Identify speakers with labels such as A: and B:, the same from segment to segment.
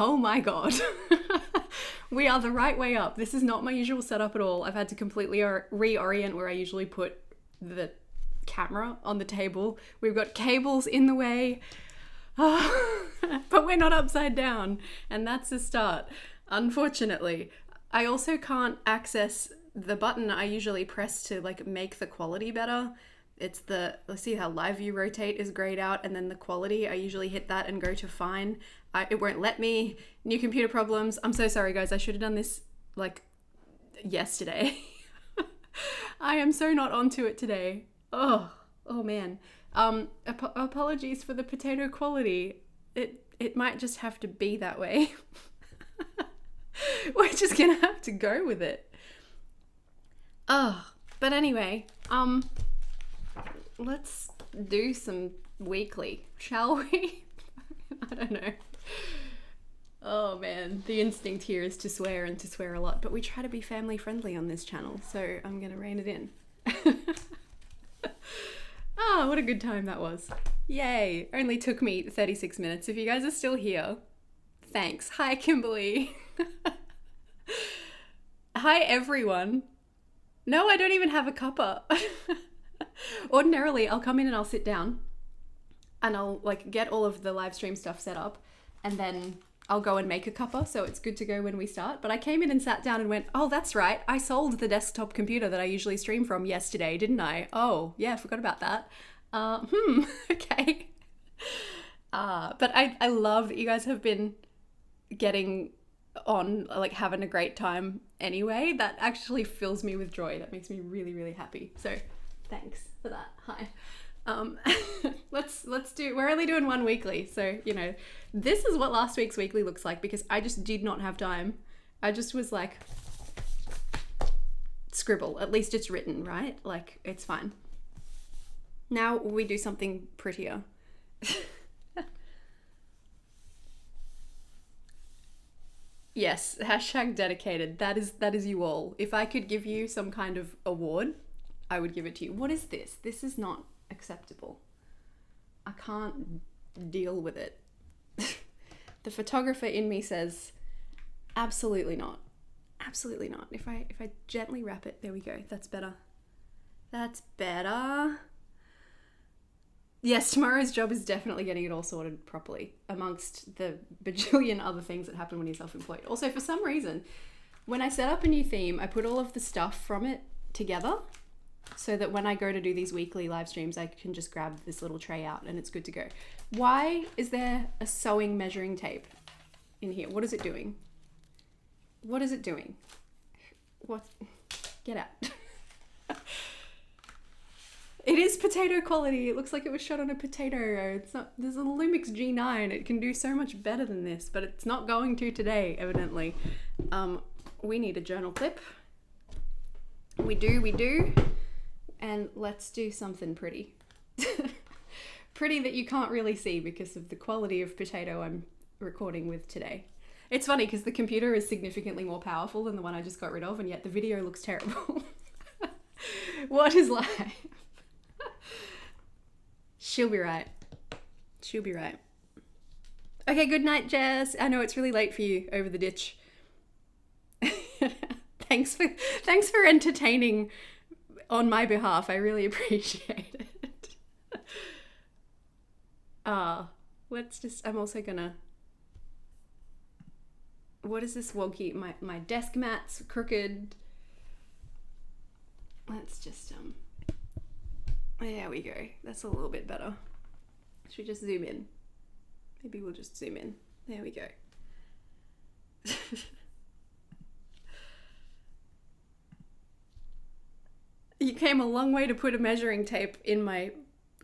A: Oh my God. We are the right way up. This is not my usual setup at all. I've had to completely reorient where I usually put the camera on the table. We've got cables in the way, but we're not upside down, and that's a start, unfortunately. I also can't access the button I usually press to like make the quality better. It's the, let's see how live view rotate is grayed out, and then the quality, I usually hit that and go to fine. It won't let me. New computer problems. I'm so sorry guys, I should have done this like yesterday. I am so not onto it today. Oh man. Apologies for the potato quality. It might just have to be that way. We're just gonna have to go with it. But anyway, let's do some weekly, shall we? I don't know. Oh man, the instinct here is to swear and to swear a lot, but we try to be family friendly on this channel, so I'm gonna rein it in. Oh, what a good time that was. Yay, only took me 36 minutes. If you guys are still here, thanks. Hi, Kimberly. Hi, everyone. No, I don't even have a cuppa. Ordinarily, I'll come in and I'll sit down and I'll like get all of the live stream stuff set up, and then I'll go and make a cuppa, so it's good to go when we start. But I came in and sat down and went, oh, that's right. I sold the desktop computer that I usually stream from yesterday, didn't I? Oh, yeah, I forgot about that. Okay. But I love that you guys have been getting on, like having a great time anyway. That actually fills me with joy. That makes me really, really happy. So thanks for that. Hi. Let's do, we're only doing one weekly, so you know, this is what last week's weekly looks like because I just did not have time. I just was like, scribble, at least it's written, right? Like, it's fine. Now we do something prettier. Yes, hashtag dedicated. That is you all. If I could give you some kind of award, I would give it to you. What is this? This is not acceptable. I can't deal with it. The photographer in me says, absolutely not. Absolutely not. If I gently wrap it, there we go. That's better. That's better. Yes, tomorrow's job is definitely getting it all sorted properly amongst the bajillion other things that happen when you're self-employed. Also, for some reason, when I set up a new theme, I put all of the stuff from it together so that when I go to do these weekly live streams, I can just grab this little tray out and it's good to go. Why is there a sewing measuring tape in here? What is it doing? What is it doing? What? Get out. It is potato quality. It looks like it was shot on a potato. It's not, there's a Lumix G9. It can do so much better than this, but it's not going to today, evidently. We need a journal clip. We do. And let's do something pretty. Pretty that you can't really see because of the quality of potato I'm recording with today. It's funny because the computer is significantly more powerful than the one I just got rid of, and yet the video looks terrible. What is life? She'll be right. She'll be right. Okay, good night, Jess. I know it's really late for you over the ditch. Thanks for entertaining on my behalf. I really appreciate it. Let's just, I'm also gonna, what is this wonky, my desk mat's crooked. Let's just, there we go. That's a little bit better. Should we just zoom in? Maybe we'll just zoom in. There we go. You came a long way to put a measuring tape in my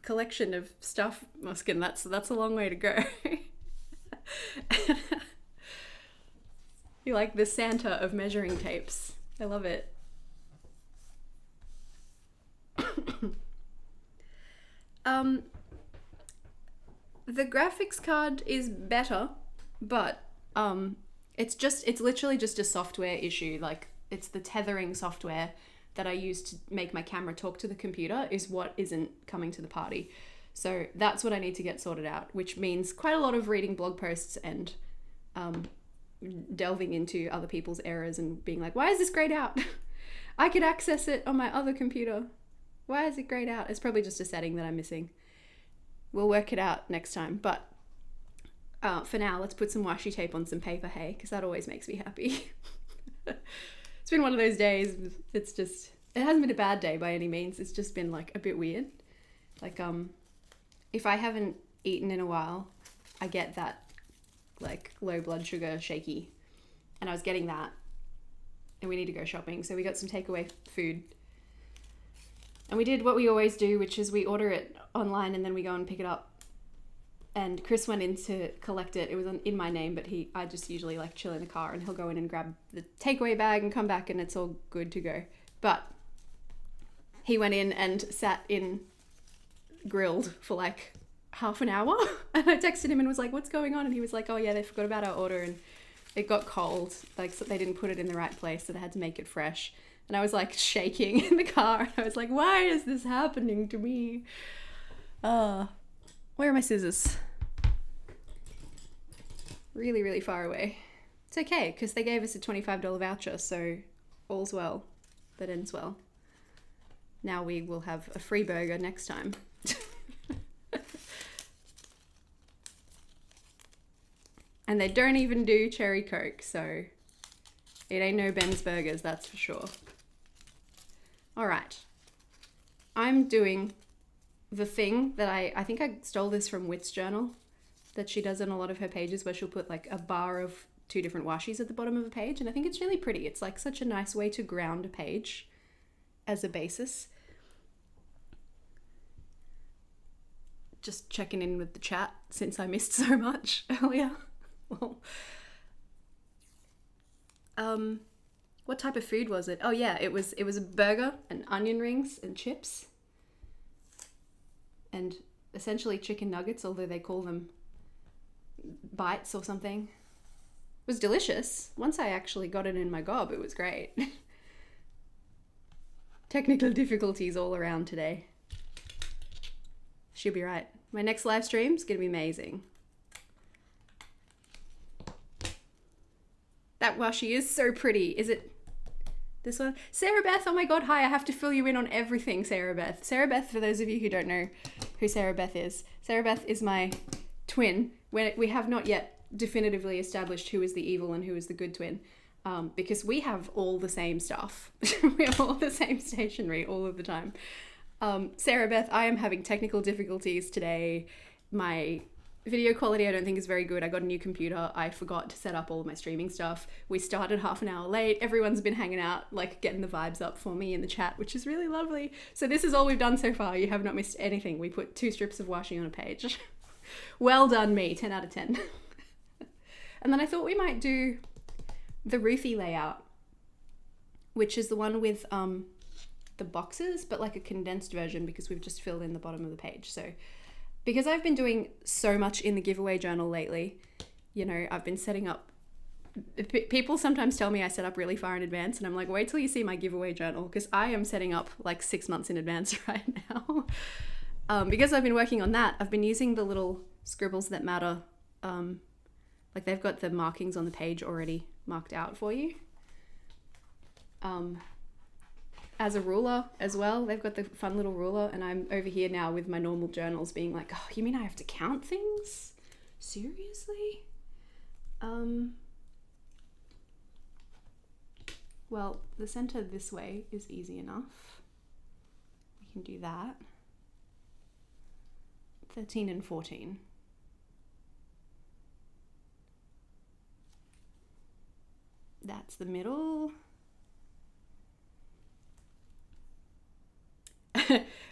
A: collection of stuff, Muskin. That's a long way to go. You're like the Santa of measuring tapes. I love it. The graphics card is better, but it's literally just a software issue. Like, it's the tethering software that I use to make my camera talk to the computer is what isn't coming to the party. So that's what I need to get sorted out, which means quite a lot of reading blog posts and delving into other people's errors and being like, why is this grayed out? I could access it on my other computer. Why is it grayed out? It's probably just a setting that I'm missing. We'll work it out next time. But for now, let's put some washi tape on some paper, hey, because that always makes me happy. It's been one of those days. It's just, it hasn't been a bad day by any means. It's just been like a bit weird. Like, if I haven't eaten in a while, I get that like low blood sugar shaky. And I was getting that. And we need to go shopping. So we got some takeaway food. And we did what we always do, which is we order it online and then we go and pick it up. And Chris went in to collect it. It was in my name, but I just usually like chill in the car and he'll go in and grab the takeaway bag and come back and it's all good to go. But he went in and sat in grilled for like half an hour. And I texted him and was like, what's going on? And he was like, oh yeah, they forgot about our order and it got cold. Like, so they didn't put it in the right place, so they had to make it fresh. And I was like shaking in the car. And I was like, why is this happening to me? Where are my scissors? Really, really far away. It's okay, because they gave us a $25 voucher, so all's well that ends well. Now we will have a free burger next time. And they don't even do cherry Coke, so it ain't no Ben's Burgers, that's for sure. All right. I'm doing the thing that I think I stole this from Wit's journal that she does in a lot of her pages, where she'll put like a bar of 2 different washis at the bottom of a page. And I think it's really pretty. It's like such a nice way to ground a page as a basis. Just checking in with the chat since I missed so much earlier. Well, what type of food was it? Oh yeah, it was a burger and onion rings and chips and essentially chicken nuggets, although they call them bites or something. It was delicious. Once I actually got it in my gob, it was great. Technical difficulties all around today. She'll be right. My next live stream's gonna be amazing. That washi is so pretty. Is it this one? Sarah Beth, oh my god, hi. I have to fill you in on everything, Sarah Beth. Sarah Beth, for those of you who don't know who Sarah Beth is my twin. We have not yet definitively established who is the evil and who is the good twin, because we have all the same stuff. We have all the same stationery all of the time. Sarah Beth, I am having technical difficulties today. My video quality I don't think is very good. I got a new computer. I forgot to set up all of my streaming stuff. We started half an hour late. Everyone's been hanging out, like getting the vibes up for me in the chat, which is really lovely. So this is all we've done so far. You have not missed anything. We put 2 strips of washi on a page. Well done me, 10 out of 10. And then I thought we might do the Ruthie layout, which is the one with the boxes, but like a condensed version because we've just filled in the bottom of the page. So because I've been doing so much in the giveaway journal lately, you know, I've been setting up, people sometimes tell me I set up really far in advance and I'm like, wait till you see my giveaway journal, because I am setting up like 6 months in advance right now. Because I've been working on that, I've been using the little scribbles that matter. Like they've got the markings on the page already marked out for you. As a ruler as well. They've got the fun little ruler, and I'm over here now with my normal journals being like, oh, you mean I have to count things? Seriously? Well, the center this way is easy enough. We can do that. 13 and 14. That's the middle.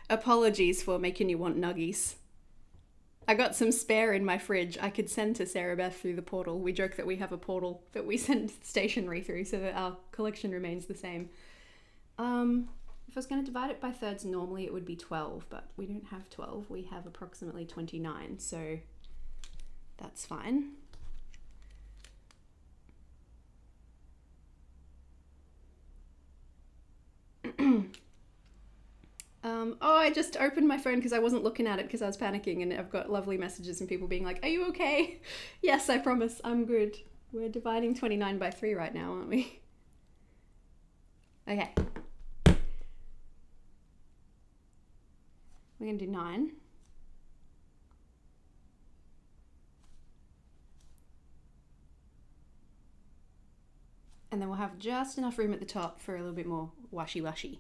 A: Apologies for making you want nuggies. I got some spare in my fridge I could send to Sarah Beth through the portal. We joke that we have a portal that we send stationery through so that our collection remains the same. If I was going to divide it by thirds, normally it would be 12, but we don't have 12. We have approximately 29, so that's fine. Oh, I just opened my phone because I wasn't looking at it because I was panicking, and I've got lovely messages and people being like, are you okay? Yes, I promise, I'm good. We're dividing 29 by 3 right now, aren't we? Okay. We're going to do 9. And then we'll have just enough room at the top for a little bit more washi washi.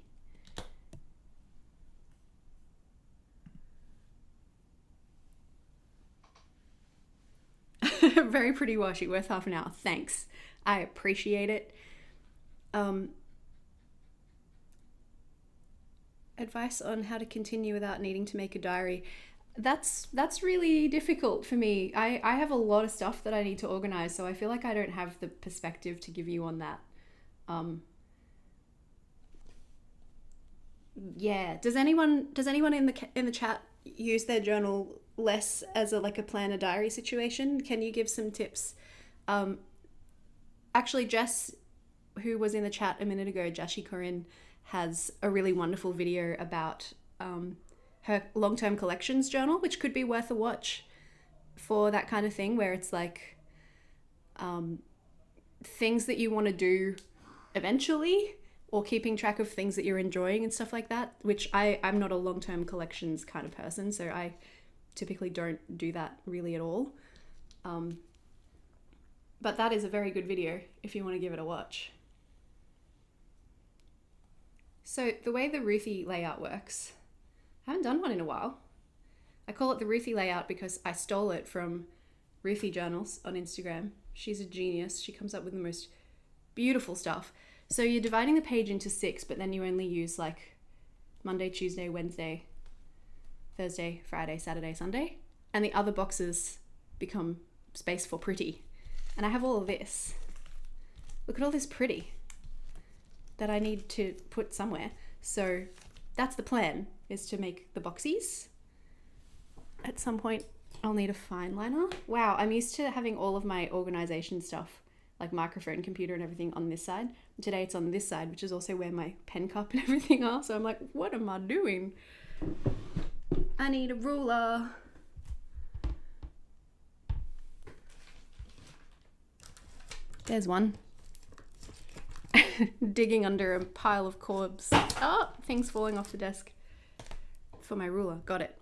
A: Very pretty washi, worth half an hour. Thanks. I appreciate it. Advice on how to continue without needing to make a diary. That's really difficult for me. I have a lot of stuff that I need to organize, so I feel like I don't have the perspective to give you on that. Yeah. Does anyone in the chat use their journal less as a planner diary situation? Can you give some tips? Actually, Jess, who was in the chat a minute ago, Jashi Corinne, has a really wonderful video about her long-term collections journal, which could be worth a watch for that kind of thing, where it's like things that you want to do eventually, or keeping track of things that you're enjoying and stuff like that, which I'm not a long-term collections kind of person, so I typically don't do that really at all. But that is a very good video if you want to give it a watch. So the way the Ruthie layout works, I haven't done one in a while. I call it the Ruthie layout because I stole it from Ruthie Journals on Instagram. She's a genius. She comes up with the most beautiful stuff. So you're dividing the page into 6, but then you only use like Monday, Tuesday, Wednesday, Thursday, Friday, Saturday, Sunday. And the other boxes become space for pretty. And I have all of this. Look at all this pretty that I need to put somewhere. So that's the plan, is to make the boxies. At some point, I'll need a fine liner. Wow, I'm used to having all of my organization stuff, like microphone, computer and everything on this side. Today it's on this side, which is also where my pen cup and everything are. So I'm like, what am I doing? I need a ruler. There's one. Digging under a pile of corbs. Oh, things falling off the desk for my ruler. Got it.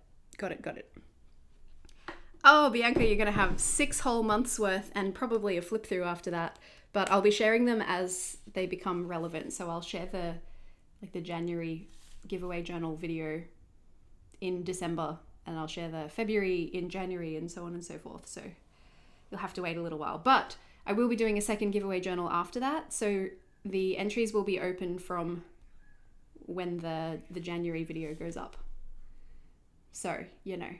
A: Oh, Bianca, you're going to have 6 whole months worth and probably a flip through after that. But I'll be sharing them as they become relevant. So I'll share the January giveaway journal video in December, and I'll share the February in January, and so on and so forth. So you'll have to wait a little while. But I will be doing a second giveaway journal after that. So the entries will be open from when the January video goes up. So, you know,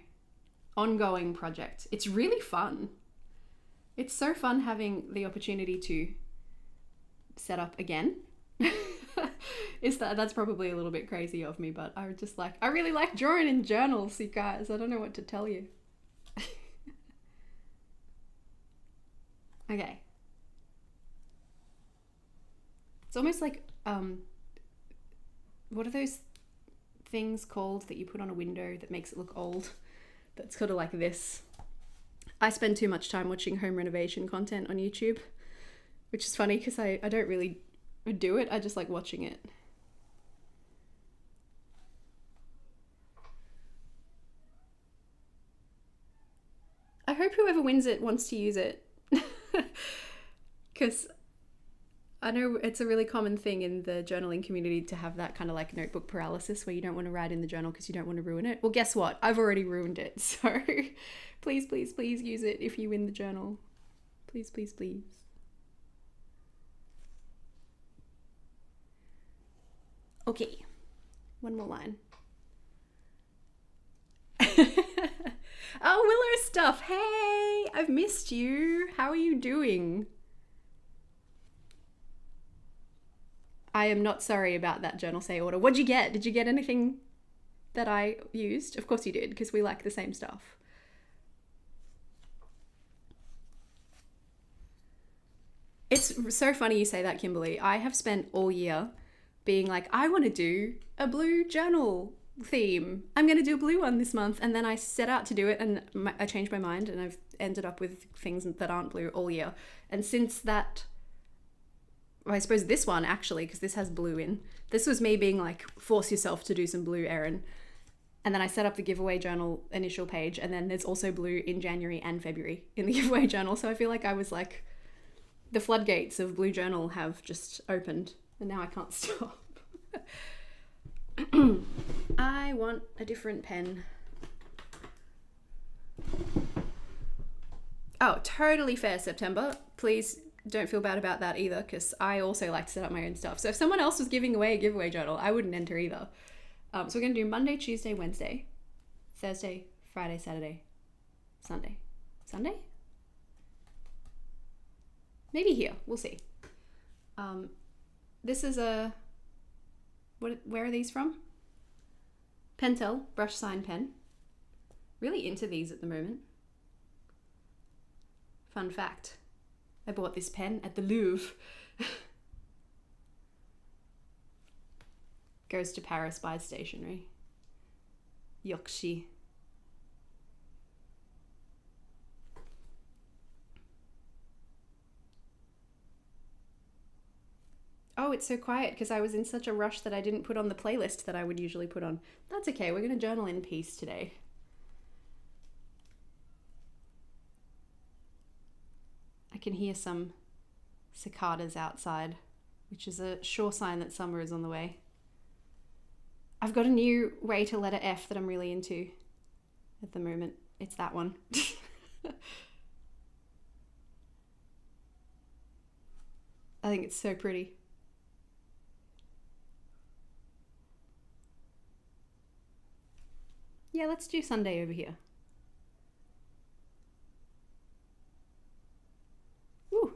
A: ongoing project. It's really fun. It's so fun having the opportunity to set up again. That's probably a little bit crazy of me, but I really like drawing in journals, you guys. I don't know what to tell you. Okay. It's almost like, what are those things called that you put on a window that makes it look old? That's sort of like this. I spend too much time watching home renovation content on YouTube, which is funny because I don't really do it. I just like watching it. I hope whoever wins it wants to use it. Because I know it's a really common thing in the journaling community to have that kind of like notebook paralysis where you don't want to write in the journal because you don't want to ruin it. Well, guess what? I've already ruined it. So please, please, please use it if you win the journal. Please, please, please. Okay, one more line. Oh, Willow Stuff. Hey, I've missed you. How are you doing? I am not sorry about that journal say order. What'd you get? Did you get anything that I used? Of course you did, because we like the same stuff. It's so funny you say that, Kimberly. I have spent all year being like, I want to do a blue journal theme. I'm going to do a blue one this month. And then I set out to do it and I changed my mind and I've ended up with things that aren't blue all year. And since that, well, I suppose this one actually, because this has blue in, this was me being like, force yourself to do some blue, Erin. And then I set up the giveaway journal initial page, and then there's also blue in January and February in the giveaway journal. So I feel like I was like, the floodgates of blue journal have just opened and now I can't stop. I want a different pen. Oh, totally fair, September. Please don't feel bad about that either, because I also like to set up my own stuff. So if someone else was giving away a giveaway journal, I wouldn't enter either. So we're going to do Monday, Tuesday, Wednesday, Thursday, Friday, Saturday, Sunday. Sunday? Maybe here. We'll see. This is a... where are these from? Pentel brush sign pen. Really into these at the moment. Fun fact. I bought this pen at the Louvre. Goes to Paris by Stationery. Washi. Oh, it's so quiet because I was in such a rush that I didn't put on the playlist that I would usually put on. That's okay, we're going to journal in peace today. I can hear some cicadas outside, which is a sure sign that summer is on the way. I've got a new way to letter F that I'm really into at the moment. It's that one. I think it's so pretty. Yeah, let's do Sunday over here. Woo.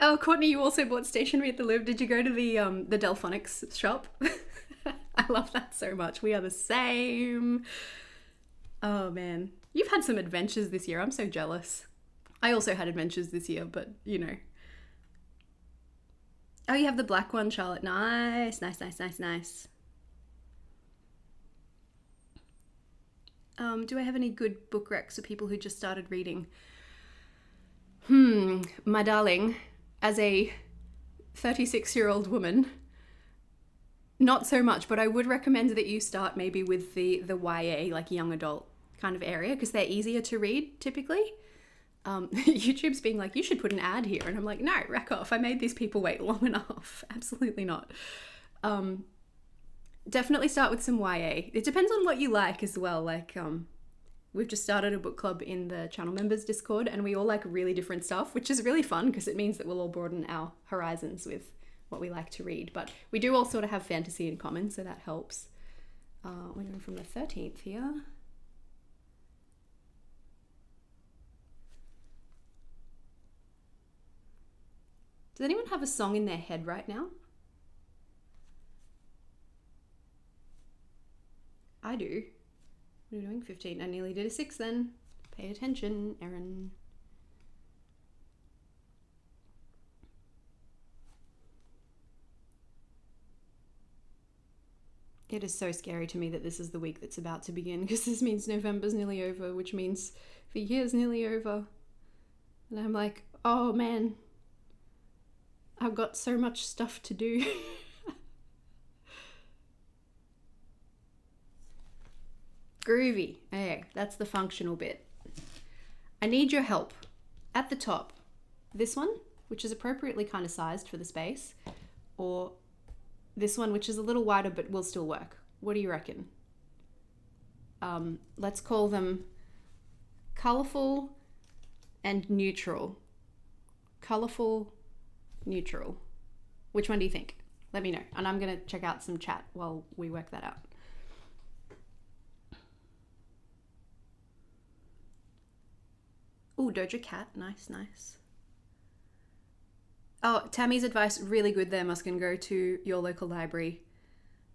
A: Oh, Courtney, you also bought stationery at the Louvre. Did you go to the Delphonics shop? I love that so much. We are the same. Oh man, you've had some adventures this year. I'm so jealous. I also had adventures this year, but you know. Oh, you have the black one, Charlotte. Nice, nice, nice, nice, nice. Do I have any good book recs for people who just started reading? My darling, as a 36-year-old woman, not so much, but I would recommend that you start maybe with the YA, like young adult kind of area, because they're easier to read typically. YouTube's being like, you should put an ad here. And I'm like, no, rack off. I made these people wait long enough. Absolutely not. Definitely start with some YA. It depends on what you like as well. Like, we've just started a book club in the channel members Discord, and we all like really different stuff, which is really fun because it means that we'll all broaden our horizons with what we like to read. But we do all sort of have fantasy in common, so that helps. We're going from the 13th here. Does anyone have a song in their head right now? I do. What are we doing? 15. I nearly did a 6 then. Pay attention, Erin. It is so scary to me that this is the week that's about to begin, because this means November's nearly over, which means the year's nearly over. And I'm like, oh man, I've got so much stuff to do. Groovy. Okay, that's the functional bit. I need your help. At the top, this one, which is appropriately kind of sized for the space, or this one, which is a little wider but will still work. What do you reckon? Let's call them colorful and neutral. Colorful, neutral. Which one do you think? Let me know. And I'm going to check out some chat while we work that out. Ooh, Doja Cat. Nice, nice. Oh, Tammy's advice, really good there, Muskin. Go to your local library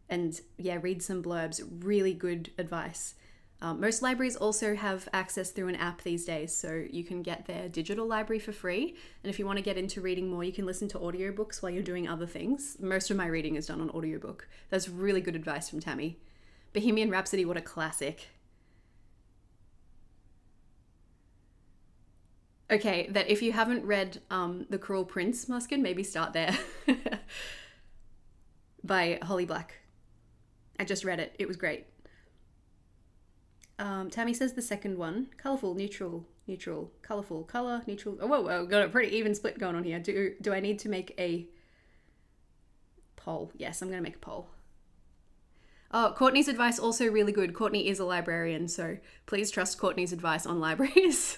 A: and, yeah, read some blurbs. Really good advice. Most libraries also have access through an app these days, so you can get their digital library for free. And if you want to get into reading more, you can listen to audiobooks while you're doing other things. Most of my reading is done on audiobook. That's really good advice from Tammy. Bohemian Rhapsody, what a classic. Okay, that if you haven't read The Cruel Prince, Muskin, maybe start there. By Holly Black. I just read it. It was great. Tammy says the second one. Colourful, neutral, neutral, colourful, colour, neutral. Oh, whoa, got a pretty even split going on here. Do I need to make a poll? Yes, I'm going to make a poll. Oh, Courtney's advice also really good. Courtney is a librarian, so please trust Courtney's advice on libraries.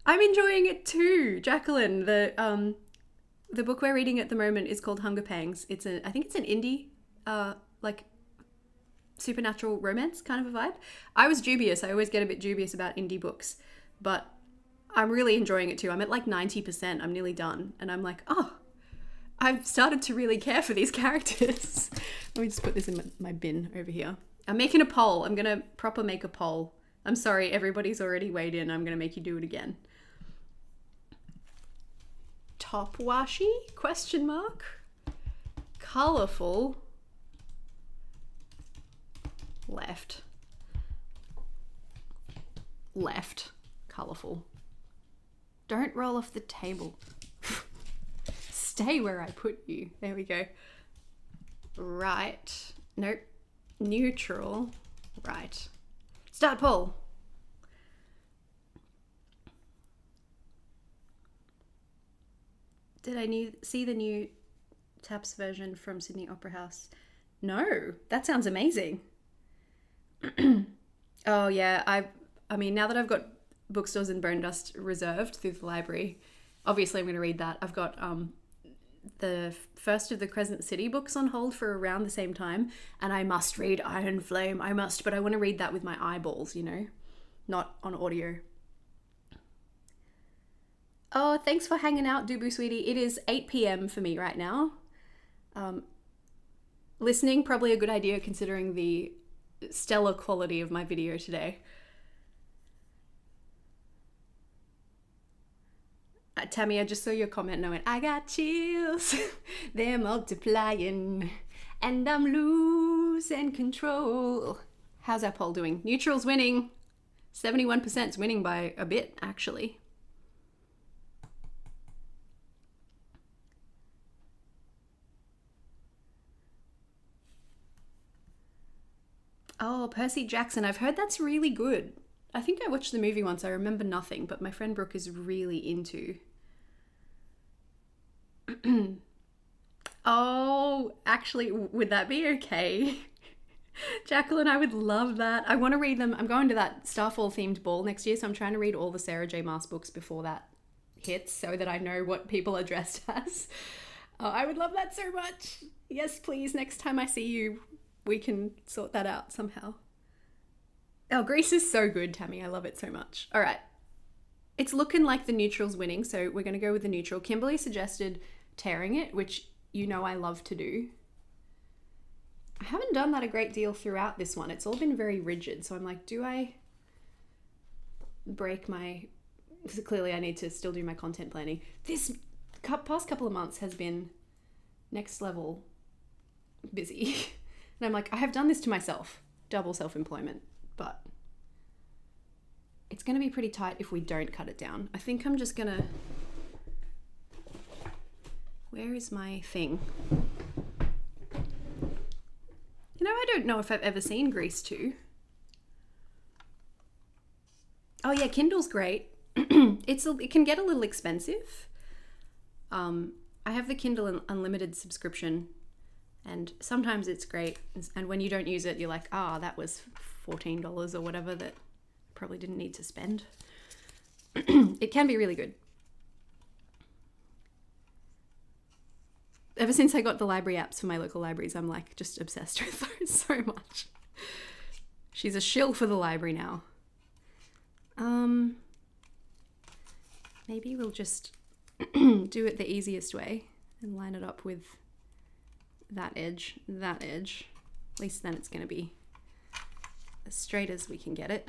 A: I'm enjoying it too, Jacqueline. The book we're reading at the moment is called Hunger Pangs. I think it's an indie, like supernatural romance kind of a vibe. I was dubious. I always get a bit dubious about indie books, but I'm really enjoying it too. I'm at like 90%. I'm nearly done. And I'm like, oh, I've started to really care for these characters. Let me just put this in my bin over here. I'm making a poll. I'm going to proper make a poll. I'm sorry, everybody's already weighed in. I'm going to make you do it again. Top washi? Question mark. Colourful. Left. Left. Colourful. Don't roll off the table. Stay where I put you. There we go. Right. Nope. Neutral. Right. Start poll. Did I see the new Taps version from Sydney Opera House? No. That sounds amazing. Oh yeah, I mean, now that I've got Bookstores and Bone Dust reserved through the library, obviously I'm going to read that. I've got the first of the Crescent City books on hold for around the same time, and I must read Iron Flame. But I want to read that with my eyeballs, you know, not on audio. Oh, thanks for hanging out, Dubu sweetie. It is 8 p.m. for me right now. Listening, probably a good idea considering the stellar quality of my video today. Tammy, I just saw your comment and I went, I got chills. They're multiplying and I'm losing control. How's our poll doing? Neutral's winning. 71%'s winning by a bit, actually. Oh, Percy Jackson. I've heard that's really good. I think I watched the movie once. I remember nothing, but my friend Brooke is really into. Oh, actually, would that be okay? Jacqueline, I would love that. I want to read them. I'm going to that Starfall themed ball next year, so I'm trying to read all the Sarah J. Maas books before that hits so that I know what people are dressed as. Oh, I would love that so much. Yes, please. Next time I see you, we can sort that out somehow. Oh, Grease is so good, Tammy. I love it so much. All right. It's looking like the neutral's winning, so we're going to go with the neutral. Kimberly suggested tearing it, which you know I love to do. I haven't done that a great deal throughout this one. It's all been very rigid, so I'm like, do I break my... So clearly I need to still do my content planning. This past couple of months has been next level busy. And I'm like, I have done this to myself. Double self-employment. But it's going to be pretty tight if we don't cut it down. I think I'm just going to... Where is my thing? You know, I don't know if I've ever seen Grease 2. Oh yeah, Kindle's great. It can get a little expensive. I have the Kindle Unlimited subscription, and sometimes it's great. And when you don't use it, you're like, ah, that was $14 or whatever that I probably didn't need to spend. It can be really good. Ever since I got the library apps for my local libraries, I'm like just obsessed with those so much. She's a shill for the library now. Maybe we'll just do it the easiest way and line it up with that edge, At least then it's going to be as straight as we can get it.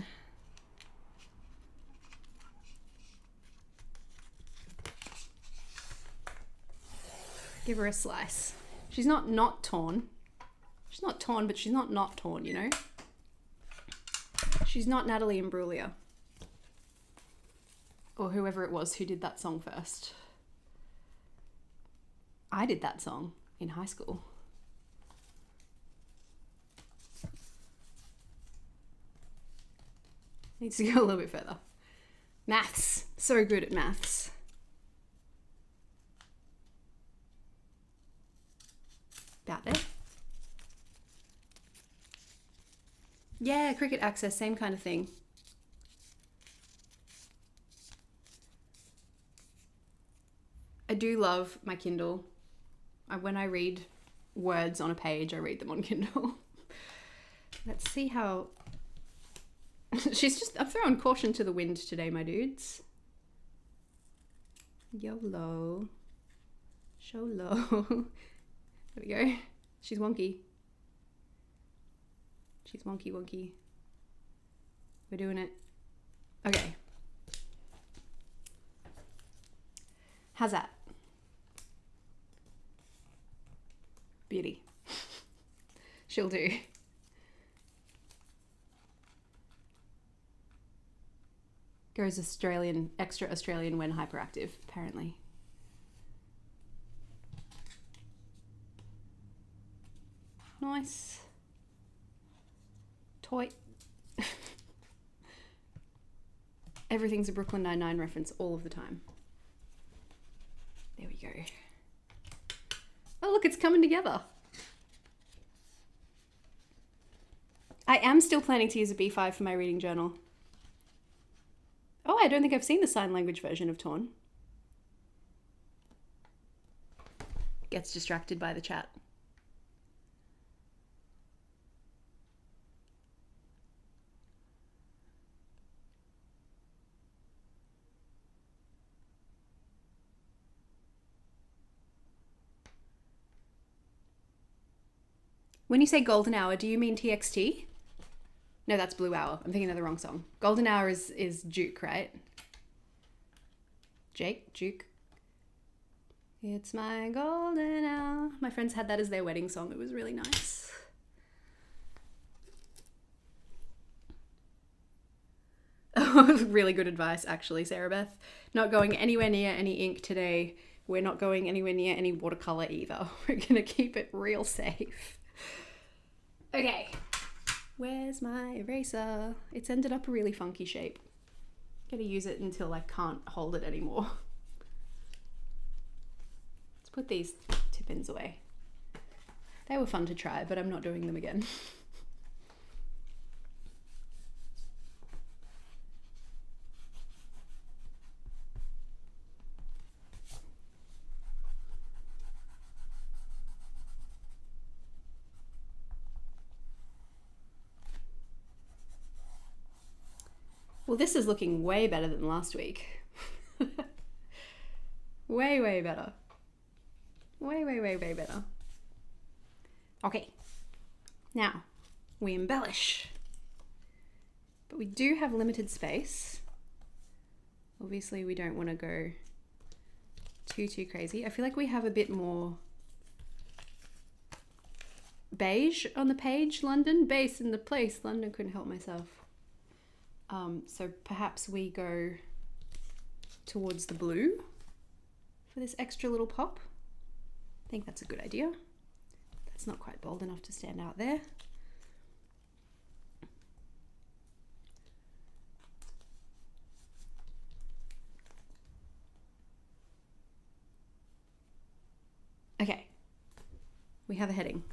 A: Give her a slice. She's not torn. She's not torn, but she's not torn, you know? She's not Natalie Imbruglia. Or whoever it was who did that song first. I did that song in high school. Needs to go a little bit further. Maths. So good at maths. About there. Yeah, Cricket Access, same kind of thing. I do love my Kindle. When I read words on a page, I read them on Kindle. Let's see how... I'm throwing caution to the wind today, my dudes. YOLO. Show low. There we go. She's wonky. She's wonky wonky. We're doing it. Okay. How's that? Beauty. She'll do. Goes Australian, extra Australian when hyperactive, apparently. Nice. Toy. Everything's a Brooklyn Nine-Nine reference all of the time. There we go. Oh, look, it's coming together. I am still planning to use a B5 for my reading journal. Oh, I don't think I've seen the sign language version of Torn. Gets distracted by the chat. When you say golden hour, do you mean TXT? No, that's Blue Hour. I'm thinking of the wrong song. Golden hour is Duke, right? Duke. It's my golden hour. My friends had that as their wedding song. It was really nice. Oh, really good advice, actually, Sarah Beth. Not going anywhere near any ink today. We're not going anywhere near any watercolor either. We're gonna keep it real safe. Okay, where's my eraser? It's ended up a really funky shape. Gotta use it until I can't hold it anymore. Let's put these tip-ins away. They were fun to try, but I'm not doing them again. Well, this is looking way better than last week. Way better. Way better. Okay, now we embellish. But we do have limited space. Obviously, we don't want to go too crazy. I feel like we have a bit more beige on the page, London. Base in the place, London, couldn't help myself. So perhaps we go towards the blue for this extra little pop. I think that's a good idea. That's not quite bold enough to stand out there. Okay, we have a heading.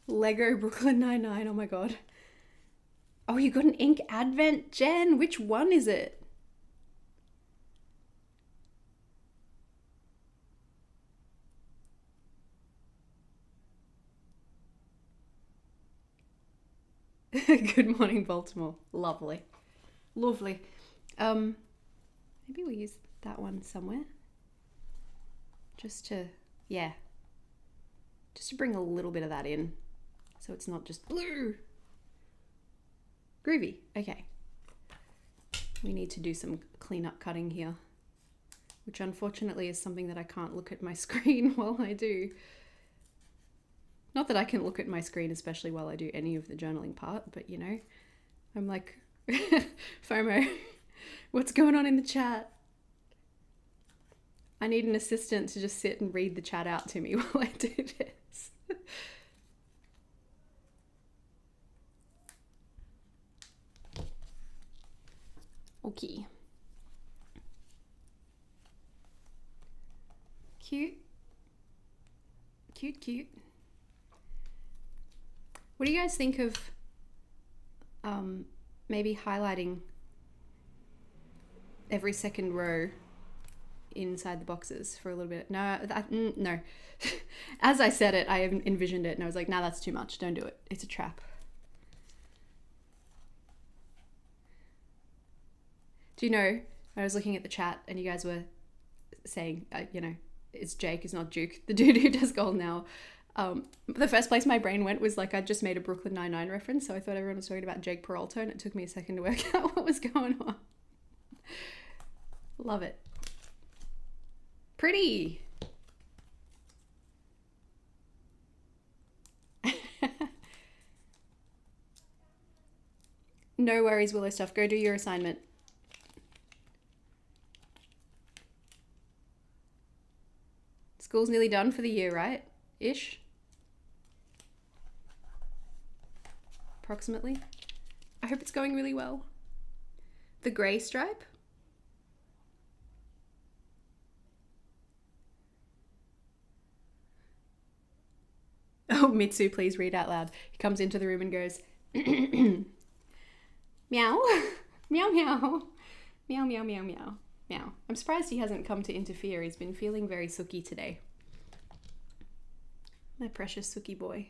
A: Lego Brooklyn Nine-Nine, oh my god. Oh, you got an ink advent, Jen. Which one is it? Good morning, Baltimore. Lovely. Lovely. Maybe we'll use that one somewhere. Just to, yeah, just to bring a little bit of that in so it's not just blue. Groovy. Okay. We need to do some cleanup cutting here, which unfortunately is something that I can't look at my screen while I do. Not that I can look at my screen, especially while I do any of the journaling part, but you know, I'm like, FOMO, what's going on in the chat? I need an assistant to just sit and read the chat out to me while I do this. Okay. Cute. Cute, cute. What do you guys think of maybe highlighting every second row inside the boxes for a little bit? No, no. As I said it, I envisioned it and I was like, nah, that's too much. Don't do it. It's a trap. Do you know, I was looking at the chat and you guys were saying, you know, it's Jake, it's not Duke, the dude who does gold now. The first place my brain went was like, I just made a Brooklyn Nine-Nine reference, so I thought everyone was talking about Jake Peralta and it took me a second to work out what was going on. Love it. Pretty. No worries, Willow Stuff. Go do your assignment. School's nearly done for the year, right? Ish. Approximately. I hope it's going really well. The grey stripe. Oh, Mitsu, please read out loud. He comes into the room and goes, meow, meow, meow, meow, meow, meow, meow, meow. I'm surprised he hasn't come to interfere. He's been feeling very sooky today. My precious sooky boy.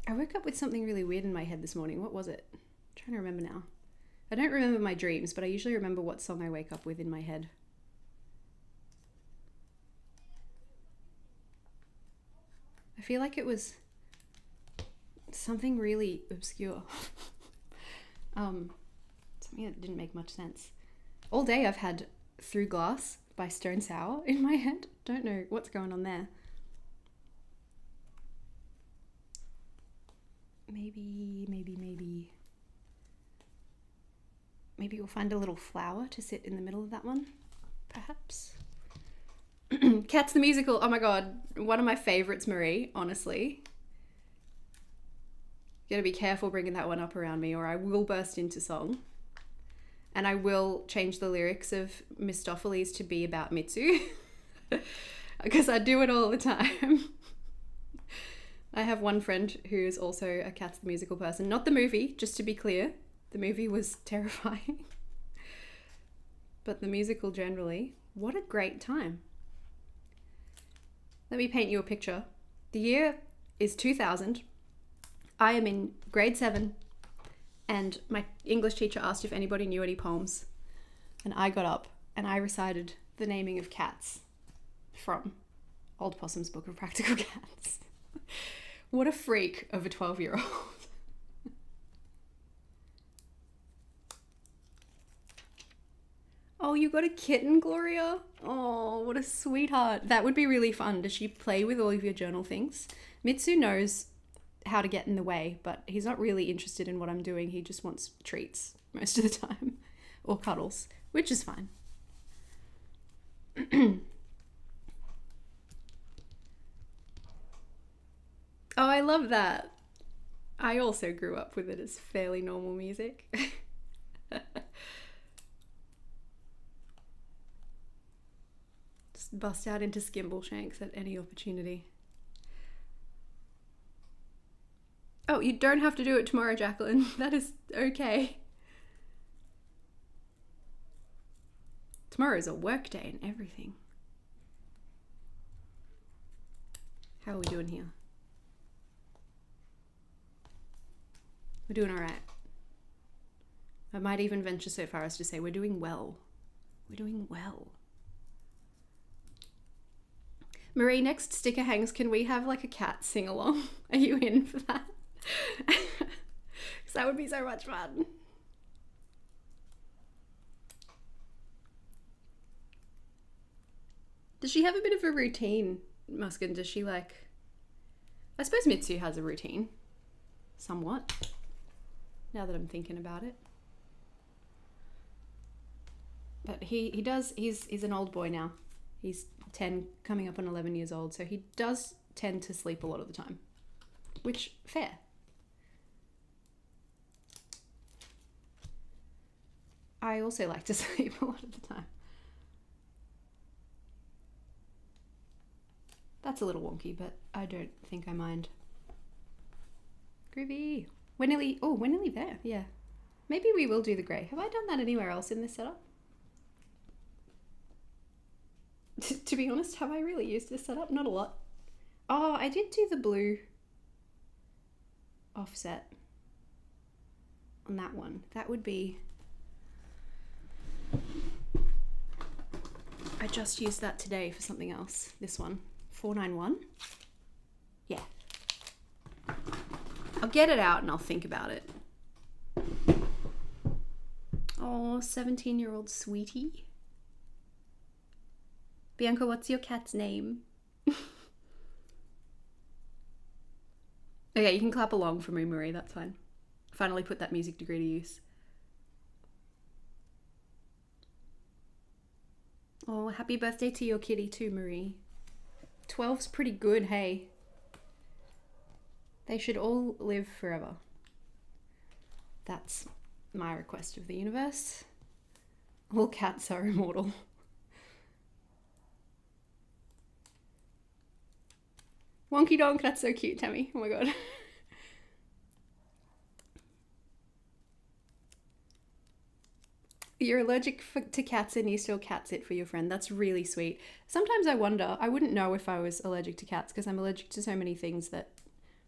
A: I woke up with something really weird in my head this morning. What was it? I'm trying to remember now. I don't remember my dreams, but I usually remember what song I wake up with in my head. I feel like it was something really obscure. Something that didn't make much sense. All day I've had Through Glass by Stone Sour in my head. Don't know what's going on there. Maybe we'll find a little flower to sit in the middle of that one, perhaps. Cats the Musical. Oh my god, one of my favorites, Marie, honestly. You gotta be careful bringing that one up around me or I will burst into song. And I will change the lyrics of Mistopheles to be about Mitsu. Because I do it all the time. I have one friend who is also a Cats the Musical person. Not the movie, just to be clear. The movie was terrifying. But the musical generally, what a great time. Let me paint you a picture. The year is 2000. I am in grade 7 and my English teacher asked if anybody knew any poems. And I got up and I recited The Naming of Cats from Old Possum's Book of Practical Cats. What a freak of a 12-year-old. Oh, you got a kitten, Gloria? Oh, what a sweetheart. That would be really fun. Does she play with all of your journal things? Mitsu knows how to get in the way, but he's not really interested in what I'm doing. He just wants treats most of the time. Or cuddles, which is fine. Oh, I love that. I also grew up with it as fairly normal music. Just bust out into skimble shanks at any opportunity. Oh, you don't have to do it tomorrow, Jacqueline. That is okay. Tomorrow is a work day and everything. How are we doing here? We're doing all right. I might even venture so far as to say we're doing well. We're doing well. Marie, next sticker hangs, can we have like a cat sing along? Are you in for that? Because that would be so much fun. Does she have a bit of a routine, Muskin? Does she like... I suppose Mitsu has a routine. Somewhat. Now that I'm thinking about it. But he does... He's an old boy now. He's 10, coming up on 11 years old. So he does tend to sleep a lot of the time. Which, fair. I also like to sleep a lot of the time. That's a little wonky, but I don't think I mind. Groovy. We're nearly there, yeah. Maybe we will do the grey. Have I done that anywhere else in this setup? To be honest, have I really used this setup? Not a lot. Oh, I did do the blue offset on that one. That would be... I just used that today for something else. This one. 491. Yeah. I'll get it out and I'll think about it. Oh, 17-year-old sweetie. Bianca, what's your cat's name? Okay, you can clap along for me, Marie, that's fine. Finally put that music degree to use. Oh, happy birthday to your kitty too, Marie. 12's pretty good, hey. They should all live forever. That's my request of the universe. All cats are immortal. Wonky donk, that's so cute, Tammy. Oh my god. You're allergic to cats and you still cat sit for your friend. That's really sweet. Sometimes I wonder, I wouldn't know if I was allergic to cats because I'm allergic to so many things that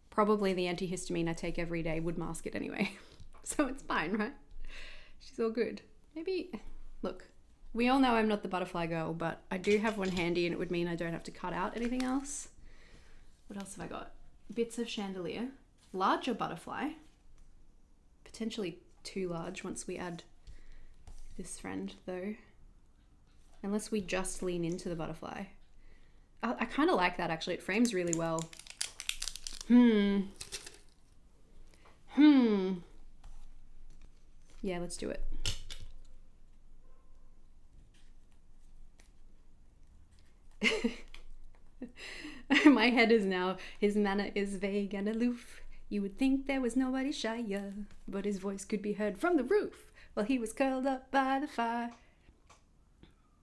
A: probably the antihistamine I take every day would mask it anyway. So it's fine, right? She's all good. Maybe, look, we all know I'm not the butterfly girl, but I do have one handy and it would mean I don't have to cut out anything else. What else have I got? Bits of chandelier. Larger butterfly. Potentially too large once we add this friend though. Unless we just lean into the butterfly. I kind of like that actually. It frames really well. Yeah, let's do it. My head is now, his manner is vague and aloof. You would think there was nobody shyer, but his voice could be heard from the roof while he was curled up by the fire.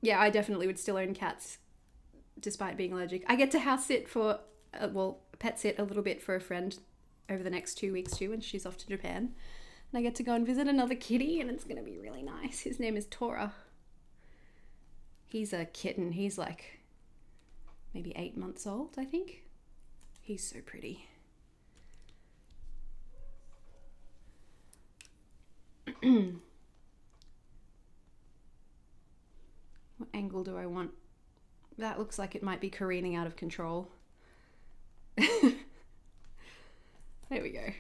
A: Yeah, I definitely would still own cats despite being allergic. I get to house sit for, pet sit a little bit for a friend over the next 2 weeks too, and she's off to Japan. And I get to go and visit another kitty and it's going to be really nice. His name is Tora. He's a kitten. He's like maybe 8 months old, I think. He's so pretty. What angle do I want? That looks like it might be careening out of control. There we go.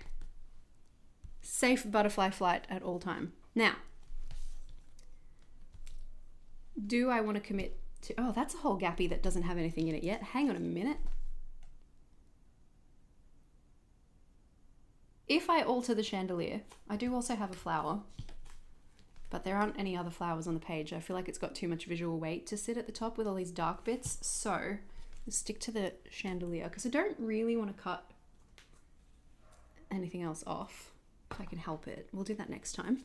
A: Safe butterfly flight at all time. Now, do I want to commit to... Oh, that's a whole gappy that doesn't have anything in it yet. Hang on a minute. If I alter the chandelier, I do also have a flower, but there aren't any other flowers on the page. I feel like it's got too much visual weight to sit at the top with all these dark bits. So let's stick to the chandelier because I don't really want to cut anything else off if I can help it. We'll do that next time.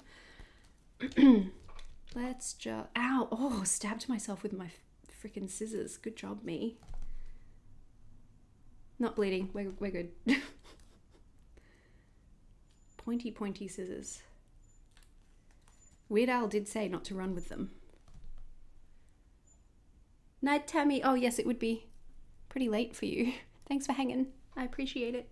A: Let's just... Ow! Oh, stabbed myself with my freaking scissors. Good job, me. Not bleeding. We're good. Pointy scissors. Weird Al did say not to run with them. Night, Tammy. Oh, yes, it would be pretty late for you. Thanks for hanging. I appreciate it.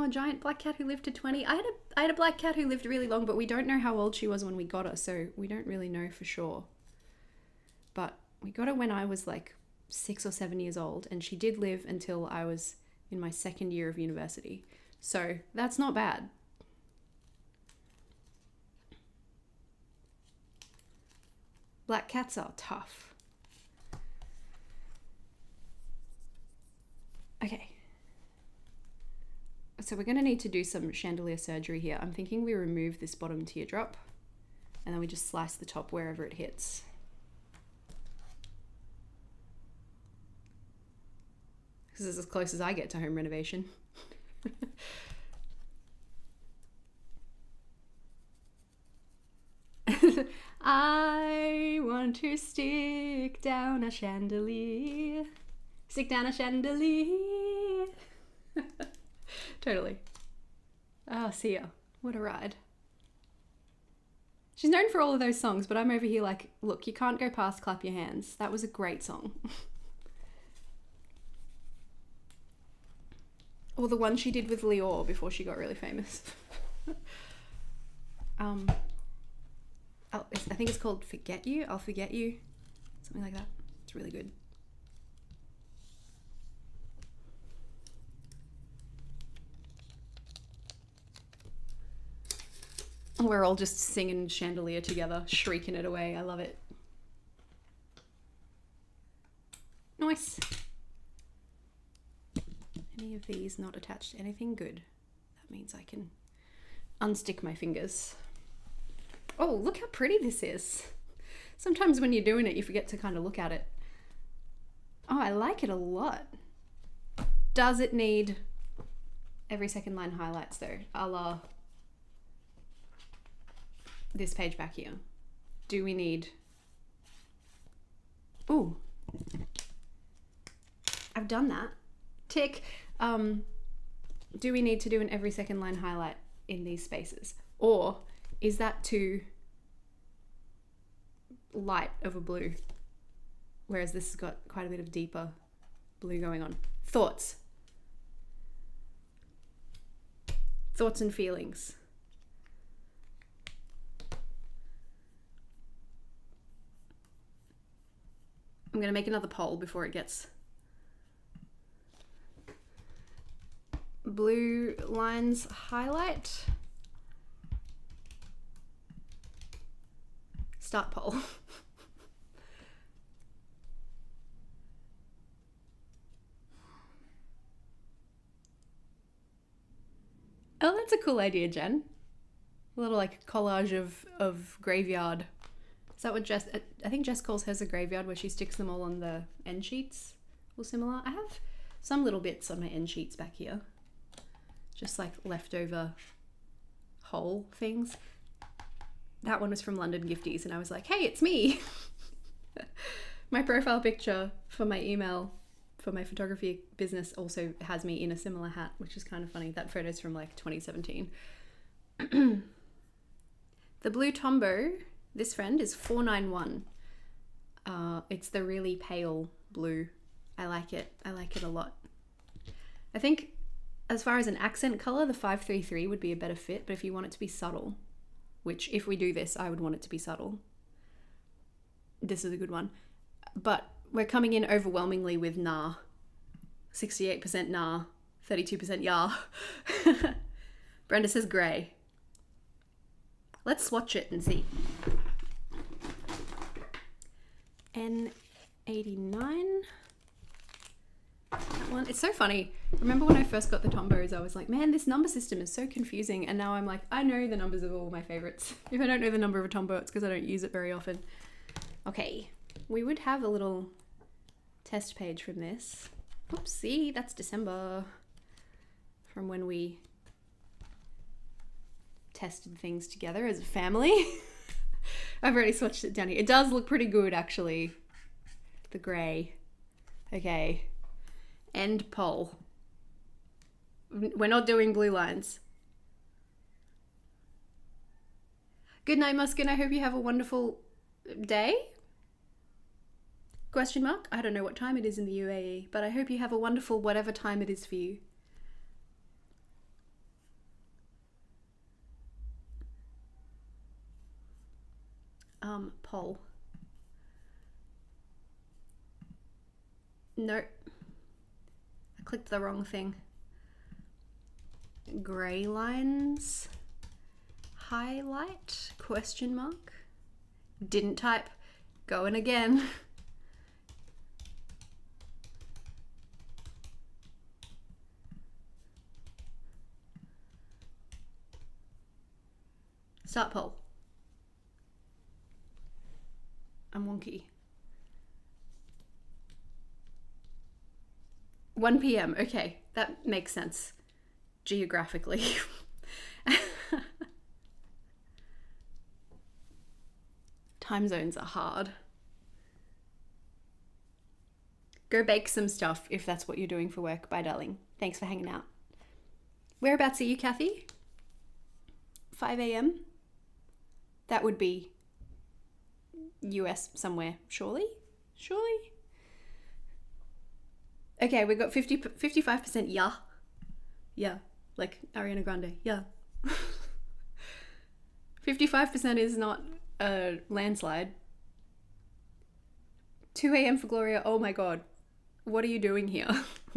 A: a giant black cat who lived to 20. I had a black cat who lived really long, but we don't know how old she was when we got her, so we don't really know for sure. But we got her when I was like 6 or 7 years old, and she did live until I was in my second year of university. So that's not bad. Black cats are tough. Okay. So we're going to need to do some chandelier surgery here. I'm thinking we remove this bottom teardrop and then we just slice the top wherever it hits. This is as close as I get to home renovation. I want to stick down a chandelier. Stick down a chandelier. Totally. Ah, Sia. What a ride. She's known for all of those songs, but I'm over here like, look, you can't go past Clap Your Hands. That was a great song. Or the one she did with Lior before she got really famous. I think it's called Forget You. I'll Forget You. Something like that. It's really good. We're all just singing Chandelier together, shrieking it away. I love it. Nice. Any of these not attached to anything? Good. That means I can unstick my fingers. Oh, look how pretty this is. Sometimes when you're doing it, you forget to kind of look at it. Oh, I like it a lot. Does it need every second line highlights though? A la this page back here. Do we need... Ooh. I've done that. Tick. Do we need to do an every second line highlight in these spaces? Or is that too light of a blue? Whereas this has got quite a bit of deeper blue going on. Thoughts. Thoughts and feelings. I'm going to make another poll before it gets... Blue lines highlight. Start poll. Oh, that's a cool idea, Jen. A little like collage of graveyard. Is that what Jess, I think Jess calls hers a graveyard, where she sticks them all on the end sheets or similar. I have some little bits on my end sheets back here. Just like leftover whole things. That one was from London Gifties and I was like, hey, it's me. My profile picture for my email for my photography business also has me in a similar hat, which is kind of funny. That photo's from like 2017. The blue Tombow, this friend, is 491. It's the really pale blue. I like it. I like it a lot. I think as far as an accent color, the 533 would be a better fit, but if you want it to be subtle, which if we do this, I would want it to be subtle. This is a good one. But we're coming in overwhelmingly with nah. 68% nah, 32% yah. Brenda says grey. Let's swatch it and see. N89. That one. It's so funny. Remember when I first got the Tombows, I was like, man, this number system is so confusing. And now I'm like, I know the numbers of all my favorites. If I don't know the number of a Tombow, it's because I don't use it very often. Okay, we would have a little test page from this. Oops, see, that's December. From when we tested things together as a family. I've already swatched it down here. It does look pretty good, actually. The grey. Okay. End poll. We're not doing blue lines. Good night, Muskin. I hope you have a wonderful day. Question mark. I don't know what time it is in the UAE, but I hope you have a wonderful whatever time it is for you. Poll. Nope. I clicked the wrong thing. Grey lines. Highlight? Question mark. Didn't type. Going again. Start poll. I'm wonky. 1 p.m. Okay, that makes sense geographically. Time zones are hard. Go bake some stuff if that's what you're doing for work. Bye, darling. Thanks for hanging out. Whereabouts are you, Kathy? 5 a.m.? That would be US somewhere, surely? Surely? Okay, we got 55% yeah. Yeah, like Ariana Grande, yeah. 55% is not a landslide. 2 a.m. for Gloria, oh my god. What are you doing here?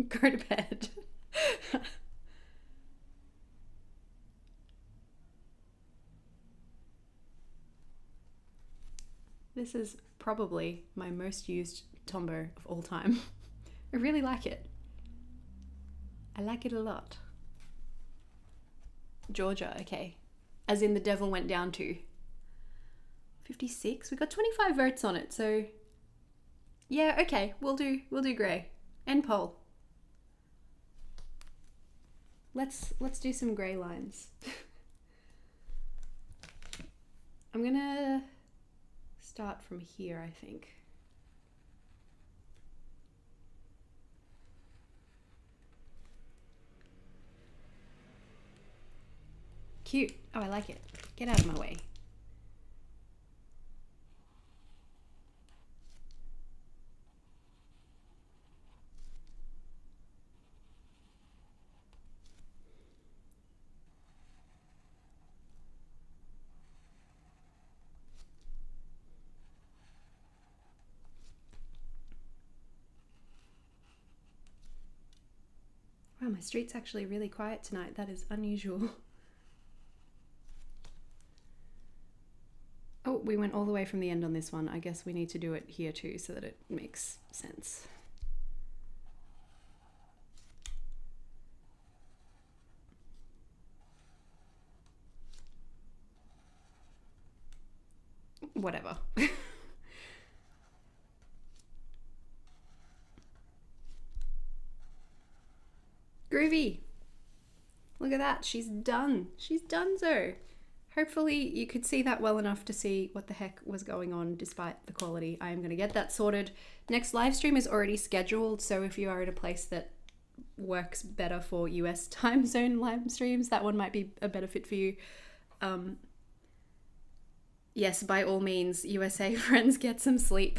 A: Go to bed. This is probably my most used Tombow of all time. I really like it. I like it a lot. Georgia, okay. As in the devil went down to 56. We got 25 votes on it, so yeah, okay. We'll do grey. End poll. Let's do some grey lines. I'm gonna start from here, I think. Cute. Oh, I like it. Get out of my way. Wow, my street's actually really quiet tonight. That is unusual. Oh, we went all the way from the end on this one. I guess we need to do it here too so that it makes sense. Whatever. Groovy. Look at that. She's done. She's done so. Hopefully you could see that well enough to see what the heck was going on despite the quality. I am going to get that sorted. Next live stream is already scheduled, so if you are at a place that works better for US time zone live streams, that one might be a better fit for you. Yes, by all means, USA friends, get some sleep.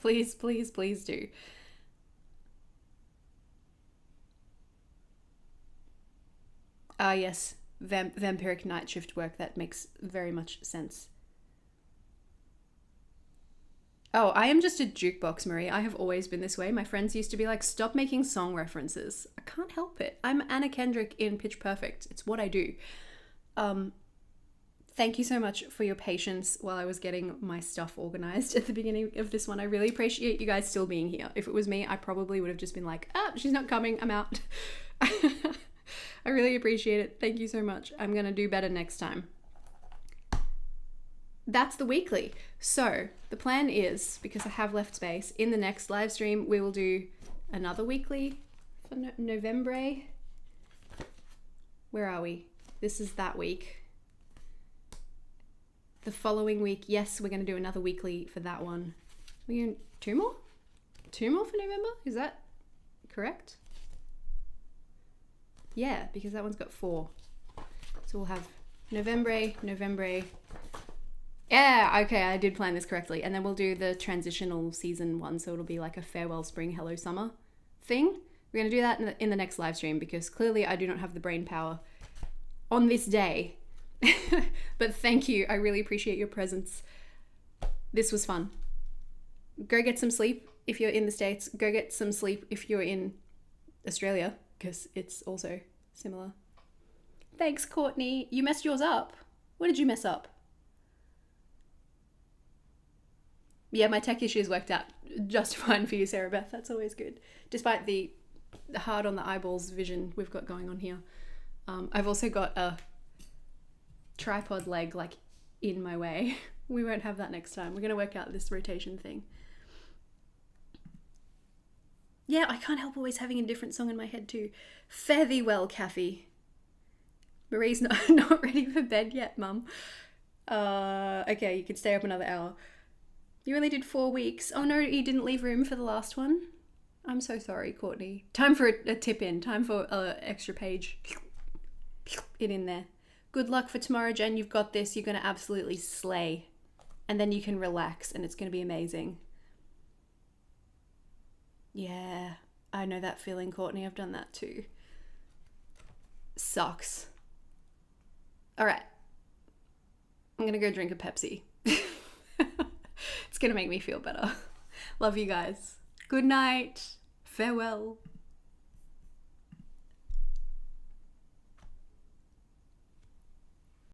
A: Please, please, please do. Yes, vampiric night shift work. That makes very much sense. Oh, I am just a jukebox, Marie. I have always been this way. My friends used to be like, stop making song references. I can't help it. I'm Anna Kendrick in Pitch Perfect. It's what I do. Thank you so much for your patience while I was getting my stuff organized at the beginning of this one. I really appreciate you guys still being here. If it was me, I probably would have just been like, she's not coming. I'm out. I really appreciate it. Thank you so much. I'm going to do better next time. That's the weekly. So the plan is, because I have left space, in the next live stream, we will do another weekly for November. Where are we? This is that week. The following week, yes, we're going to do another weekly for that one. We're doing 2 more? 2 more for November? Is that correct? Yeah, because that one's got 4. So we'll have November. Yeah, okay, I did plan this correctly. And then we'll do the transitional season one, so it'll be like a farewell spring, hello summer thing. We're going to do that in the next live stream, because clearly I do not have the brain power on this day But thank you. I really appreciate your presence. This was fun. Go get some sleep if you're in the States. Go get some sleep if you're in Australia, because it's also similar. Thanks, Courtney. You messed yours up. What did you mess up? Yeah, my tech issues worked out just fine for you, Sarah Beth. That's always good. Despite the hard on the eyeballs vision we've got going on here. I've also got a tripod leg like in my way. We won't have that next time. We're going to work out this rotation thing. Yeah, I can't help always having a different song in my head too. Fare thee well, Kathy. Marie's not ready for bed yet, Mum. Okay, you can stay up another hour. You only did 4 weeks. Oh no, you didn't leave room for the last one? I'm so sorry, Courtney. Time for a tip in. Time for an extra page. It in there. Good luck for tomorrow, Jen. You've got this. You're going to absolutely slay. And then you can relax and it's going to be amazing. Yeah, I know that feeling, Courtney. I've done that too. Sucks. All right. I'm going to go drink a Pepsi. It's going to make me feel better. Love you guys. Good night. Farewell.